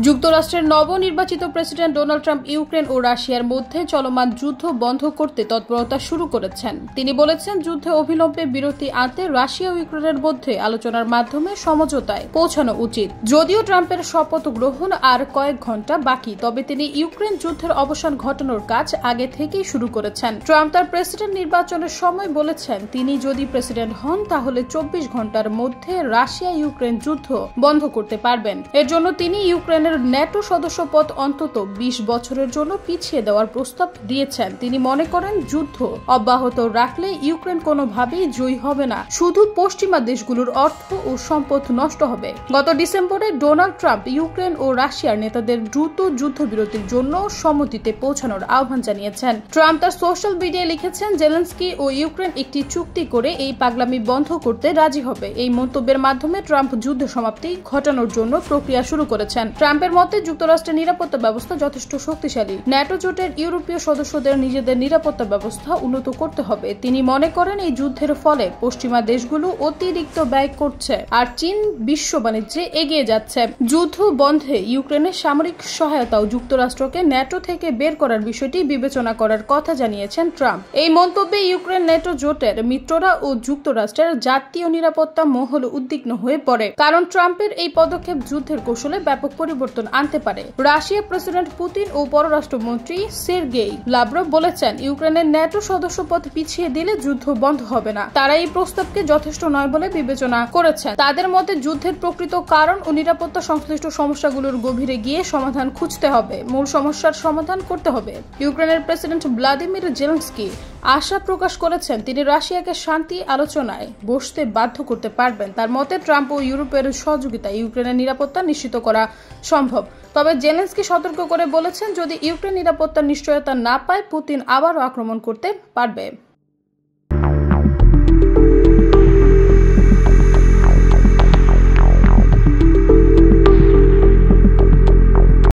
যুক্তরাষ্ট্রের নবনির্বাচিত president Donald Trump Ukraine ও রাশিয়ার মধ্যে চলমান যুদ্ধ বন্ধ করতে তৎপরতা শুরু করেছেন। তিনি বলেছেন, যুদ্ধে অবিলম্বে বিরতি আনতে রাশিয়া ও ইউক্রেনের মধ্যে আলোচনার মাধ্যমে সমঝোতায় পৌঁছানো উচিত। যদিও ট্রাম্পের শপথ গ্রহণ আর কয়েক ঘণ্টা বাকি, তবে তিনি ইউক্রেন যুদ্ধের অবসান ঘটানোর কাজ আগে থেকেই শুরু করেছেন। ট্রাম্প তার প্রেসিডেন্ট নির্বাচনের সময় বলেছেন, তিনি যদি প্রেসিডেন্ট হন তাহলে 24 ঘণ্টার মধ্যে রাশিয়া ইউক্রেন যুদ্ধ বন্ধ করতে পারবেন। এর জন্য তিনি ইউক্রেনের ন্যাটো সদস্য পদ অন্তত 20 বছরের জন্য পিছিয়ে দেওয়ার প্রস্তাব দিয়েছেন। তিনি মনে করেন, যুদ্ধ অব্যাহত রাখলে ইউক্রেন কোনোভাবেই জয়ী হবে না, শুধু পশ্চিমা দেশগুলোর অর্থ ও সম্পদ নষ্ট হবে। গত ডিসেম্বরে ডোনাল্ড ট্রাম্প ইউক্রেন ও রাশিয়ার নেতাদের দ্রুত যুদ্ধবিরতির জন্য সম্মতিতে পৌঁছানোর আহ্বান জানিয়েছেন। ট্রাম্প তার সোশ্যাল মিডিয়ায় লিখেছেন, জেলেনস্কি ও ইউক্রেন একটি চুক্তি করে এই পাগলামি বন্ধ করতে রাজি হবে। এই মন্তব্যের মাধ্যমে ট্রাম্প যুদ্ধ সমাপ্তি ঘটানোর জন্য প্রক্রিয়া শুরু করেছেন। ট্রাম্পের মতে, যুক্তরাষ্ট্রের নিরাপত্তা ব্যবস্থা যথেষ্ট শক্তিশালী। ন্যাটো জোটের ইউরোপীয় সদস্যদের নিজেদের নিরাপত্তা ব্যবস্থা উন্নত করতে হবে। তিনি মনে করেন, এই যুদ্ধের ফলে পশ্চিমা দেশগুলো অতিরিক্ত ব্যয় করছে আর চীন বিশ্ব বাণিজ্যে এগিয়ে যাচ্ছে। যুদ্ধ বন্ধে ইউক্রেনের সামরিক সহায়তাও যুক্তরাষ্ট্রকে ন্যাটো থেকে বের করার বিষয়টি বিবেচনা করার কথা জানিয়েছেন ট্রাম্প। এই মন্তব্যে ইউক্রেন ন্যাটো জোটের মিত্ররা ও যুক্তরাষ্ট্রের জাতীয় নিরাপত্তা মহল উদ্বিগ্ন হয়ে পড়ে, কারণ ট্রাম্পের এই পদক্ষেপ যুদ্ধের কৌশলে ব্যাপক পরিবর্তন আনতে পারে। রাশিয়ার প্রেসিডেন্ট পুতিন ও পররাষ্ট্রমন্ত্রী সের্গেই লাভরভ বলেছেন, ইউক্রেনের ন্যাটো সদস্যপদ পিছিয়ে দিলে যুদ্ধ বন্ধ হবে না। তারা এই প্রস্তাবকে যথেষ্ট নয় বলে বিবেচনা করেছেন। তাদের মতে, যুদ্ধের প্রকৃত কারণ ও নিরাপত্তা সংশ্লিষ্ট সমস্যাগুলোর গভীরে গিয়ে সমাধান খুঁজতে হবে, মূল সমস্যার সমাধান করতে হবে। ইউক্রেনের প্রেসিডেন্ট ভ্লাদিমির জেলেনস্কি আশা প্রকাশ করেছেন, তিনি রাশিয়াকে শান্তি আলোচনায় বসতে বাধ্য করতে পারবেন। তার মতে, ট্রাম্প ও ইউরোপের সহযোগিতায় ইউক্রেনের নিরাপত্তা নিশ্চিত করা সম্ভব। তবে জেলেনস্কি সতর্ক করে বলেছেন, যদি ইউক্রেন নিরাপত্তার নিশ্চয়তা না পায়, পুতিন আবারও আক্রমণ করতে পারবে।